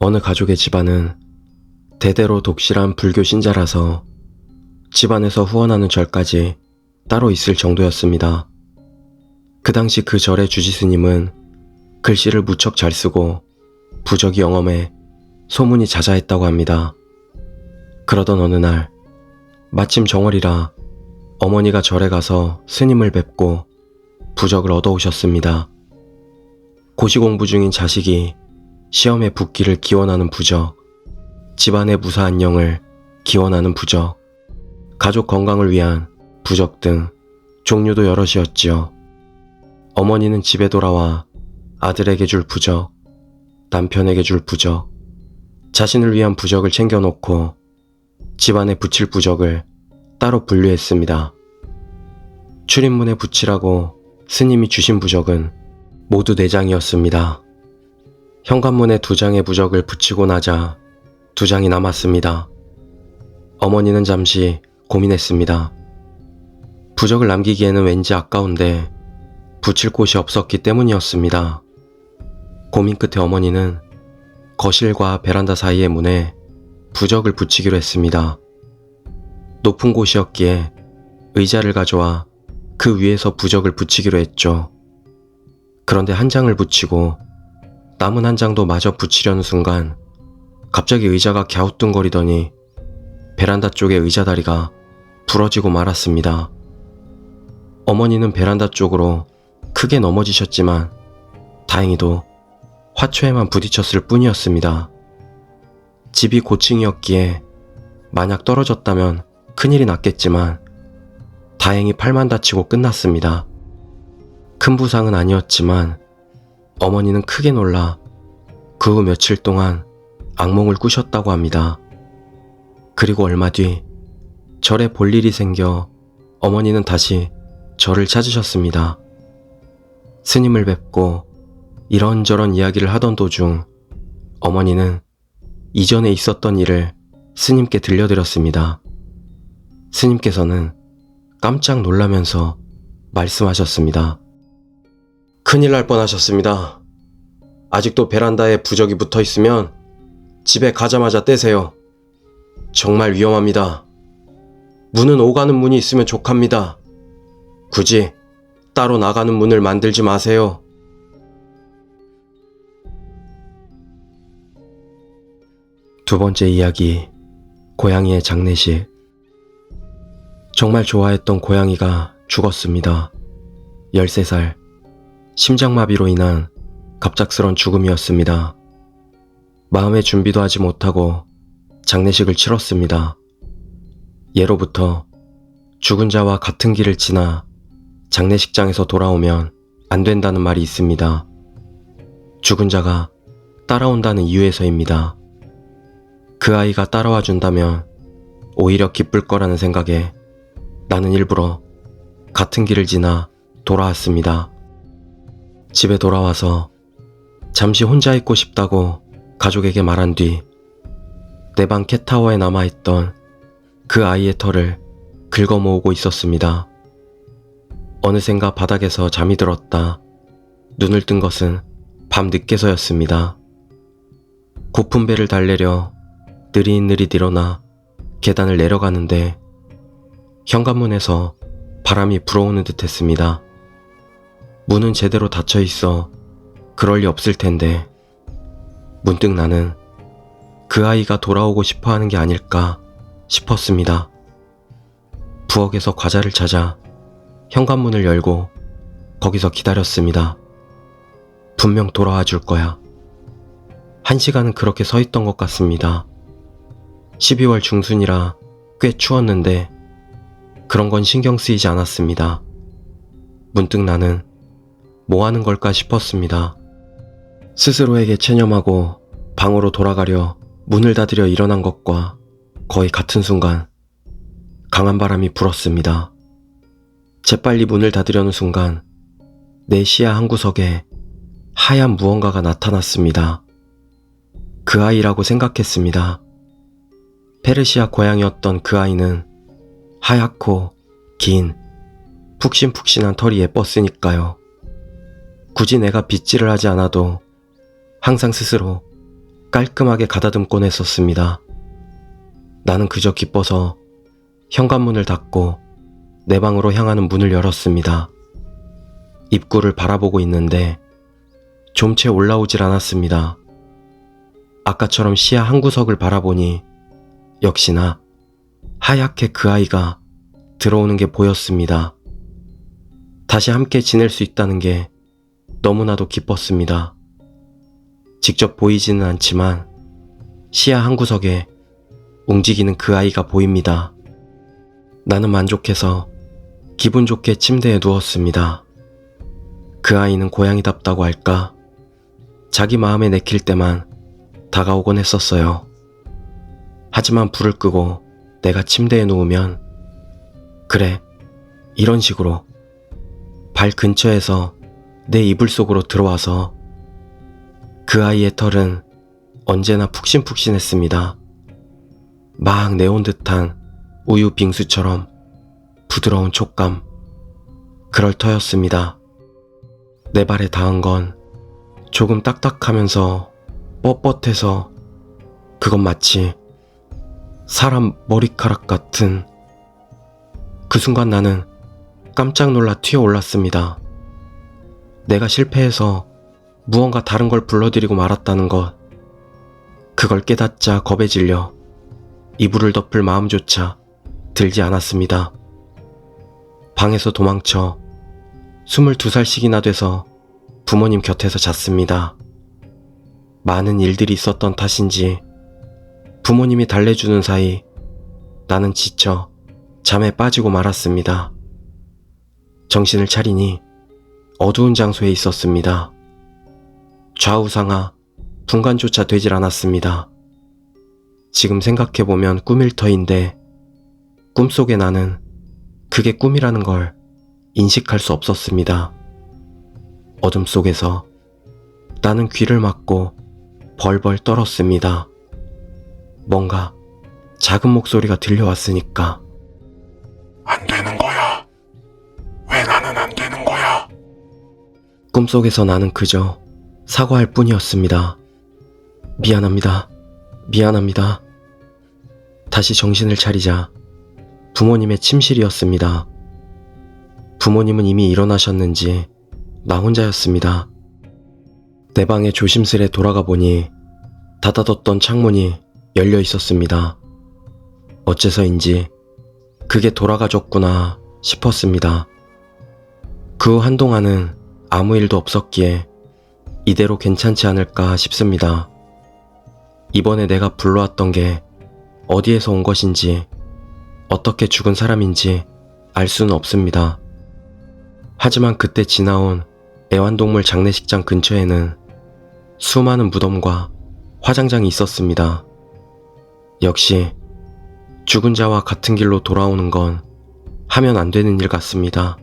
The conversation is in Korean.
어느 가족의 집안은 대대로 독실한 불교 신자라서 집안에서 후원하는 절까지 따로 있을 정도였습니다. 그 당시 그 절의 주지스님은 글씨를 무척 잘 쓰고 부적이 영험해 소문이 자자했다고 합니다. 그러던 어느 날 마침 정월이라 어머니가 절에 가서 스님을 뵙고 부적을 얻어오셨습니다. 고시공부 중인 자식이 시험에 붙기를 기원하는 부적, 집안의 무사한 영을 기원하는 부적, 가족 건강을 위한 부적 등 종류도 여럿이었지요. 어머니는 집에 돌아와 아들에게 줄 부적, 남편에게 줄 부적, 자신을 위한 부적을 챙겨놓고 집안에 붙일 부적을 따로 분류했습니다. 출입문에 붙이라고 스님이 주신 부적은 모두 4장이었습니다. 현관문에 2장의 부적을 붙이고 나자 2장이 남았습니다. 어머니는 잠시 고민했습니다. 부적을 남기기에는 왠지 아까운데 붙일 곳이 없었기 때문이었습니다. 고민 끝에 어머니는 거실과 베란다 사이의 문에 부적을 붙이기로 했습니다. 높은 곳이었기에 의자를 가져와 그 위에서 부적을 붙이기로 했죠. 그런데 한 장을 붙이고 남은 한 장도 마저 붙이려는 순간 갑자기 의자가 갸우뚱거리더니 베란다 쪽의 의자 다리가 부러지고 말았습니다. 어머니는 베란다 쪽으로 크게 넘어지셨지만 다행히도 화초에만 부딪혔을 뿐이었습니다. 집이 고층이었기에 만약 떨어졌다면 큰일이 났겠지만 다행히 팔만 다치고 끝났습니다. 큰 부상은 아니었지만 어머니는 크게 놀라 그 후 며칠 동안 악몽을 꾸셨다고 합니다. 그리고 얼마 뒤 절에 볼 일이 생겨 어머니는 다시 절을 찾으셨습니다. 스님을 뵙고 이런저런 이야기를 하던 도중 어머니는 이전에 있었던 일을 스님께 들려드렸습니다. 스님께서는 깜짝 놀라면서 말씀하셨습니다. 큰일 날 뻔하셨습니다. 아직도 베란다에 부적이 붙어 있으면 집에 가자마자 떼세요. 정말 위험합니다. 문은 오가는 문이 있으면 족합니다. 굳이 따로 나가는 문을 만들지 마세요. 두 번째 이야기, 고양이의 장례식. 정말 좋아했던 고양이가 죽었습니다. 13살, 심장마비로 인한 갑작스런 죽음이었습니다. 마음의 준비도 하지 못하고 장례식을 치렀습니다. 예로부터 죽은 자와 같은 길을 지나 장례식장에서 돌아오면 안 된다는 말이 있습니다. 죽은 자가 따라온다는 이유에서입니다. 그 아이가 따라와 준다면 오히려 기쁠 거라는 생각에 나는 일부러 같은 길을 지나 돌아왔습니다. 집에 돌아와서 잠시 혼자 있고 싶다고 가족에게 말한 뒤 내 방 캣타워에 남아있던 그 아이의 털을 긁어 모으고 있었습니다. 어느샌가 바닥에서 잠이 들었다 눈을 뜬 것은 밤 늦게서였습니다. 고픈 배를 달래려 느릿느릿 일어나 계단을 내려가는데 현관문에서 바람이 불어오는 듯 했습니다. 문은 제대로 닫혀 있어 그럴 리 없을 텐데 문득 나는 그 아이가 돌아오고 싶어 하는 게 아닐까 싶었습니다. 부엌에서 과자를 찾아 현관문을 열고 거기서 기다렸습니다. 분명 돌아와 줄 거야. 1시간은 그렇게 서 있던 것 같습니다. 12월 중순이라 꽤 추웠는데 그런 건 신경 쓰이지 않았습니다. 문득 나는 뭐 하는 걸까 싶었습니다. 스스로에게 체념하고 방으로 돌아가려 문을 닫으려 일어난 것과 거의 같은 순간 강한 바람이 불었습니다. 재빨리 문을 닫으려는 순간 내 시야 한 구석에 하얀 무언가가 나타났습니다. 그 아이라고 생각했습니다. 페르시아 고양이였던 그 아이는 하얗고 긴 푹신푹신한 털이 예뻤으니까요. 굳이 내가 빗질을 하지 않아도 항상 스스로 깔끔하게 가다듬곤 했었습니다. 나는 그저 기뻐서 현관문을 닫고 내 방으로 향하는 문을 열었습니다. 입구를 바라보고 있는데 좀채 올라오질 않았습니다. 아까처럼 시야 한 구석을 바라보니 역시나 하얗게 그 아이가 들어오는 게 보였습니다. 다시 함께 지낼 수 있다는 게 너무나도 기뻤습니다. 직접 보이지는 않지만 시야 한 구석에 움직이는 그 아이가 보입니다. 나는 만족해서 기분 좋게 침대에 누웠습니다. 그 아이는 고양이답다고 할까? 자기 마음에 내킬 때만 다가오곤 했었어요. 하지만 불을 끄고 내가 침대에 누우면 그래, 이런 식으로 발 근처에서 내 이불 속으로 들어와서 그 아이의 털은 언제나 푹신푹신했습니다. 막 내온 듯한 우유 빙수처럼 부드러운 촉감, 그럴 터였습니다. 내 발에 닿은 건 조금 딱딱하면서 뻣뻣해서 그건 마치 사람 머리카락 같은. 그 순간 나는 깜짝 놀라 튀어올랐습니다. 내가 실패해서 무언가 다른 걸 불러들이고 말았다는 것. 그걸 깨닫자 겁에 질려 이불을 덮을 마음조차 들지 않았습니다. 방에서 도망쳐 22살씩이나 돼서 부모님 곁에서 잤습니다. 많은 일들이 있었던 탓인지 부모님이 달래주는 사이 나는 지쳐 잠에 빠지고 말았습니다. 정신을 차리니 어두운 장소에 있었습니다. 좌우상하 분간조차 되질 않았습니다. 지금 생각해보면 꿈일 터인데 꿈속의 나는 그게 꿈이라는 걸 인식할 수 없었습니다. 어둠 속에서 나는 귀를 막고 벌벌 떨었습니다. 뭔가 작은 목소리가 들려왔으니까. 안 되는 거야. 왜 나는 안 되는 거야? 꿈속에서 나는 그저 사과할 뿐이었습니다. 미안합니다. 미안합니다. 다시 정신을 차리자 부모님의 침실이었습니다. 부모님은 이미 일어나셨는지 나 혼자였습니다. 내 방에 조심스레 돌아가 보니 닫아뒀던 창문이 열려 있었습니다. 어째서인지 그게 돌아가졌구나 싶었습니다. 그 후 한동안은 아무 일도 없었기에 이대로 괜찮지 않을까 싶습니다. 이번에 내가 불러왔던 게 어디에서 온 것인지 어떻게 죽은 사람인지 알 수는 없습니다. 하지만 그때 지나온 애완동물 장례식장 근처에는 수많은 무덤과 화장장이 있었습니다. 역시 죽은 자와 같은 길로 돌아오는 건 하면 안 되는 일 같습니다.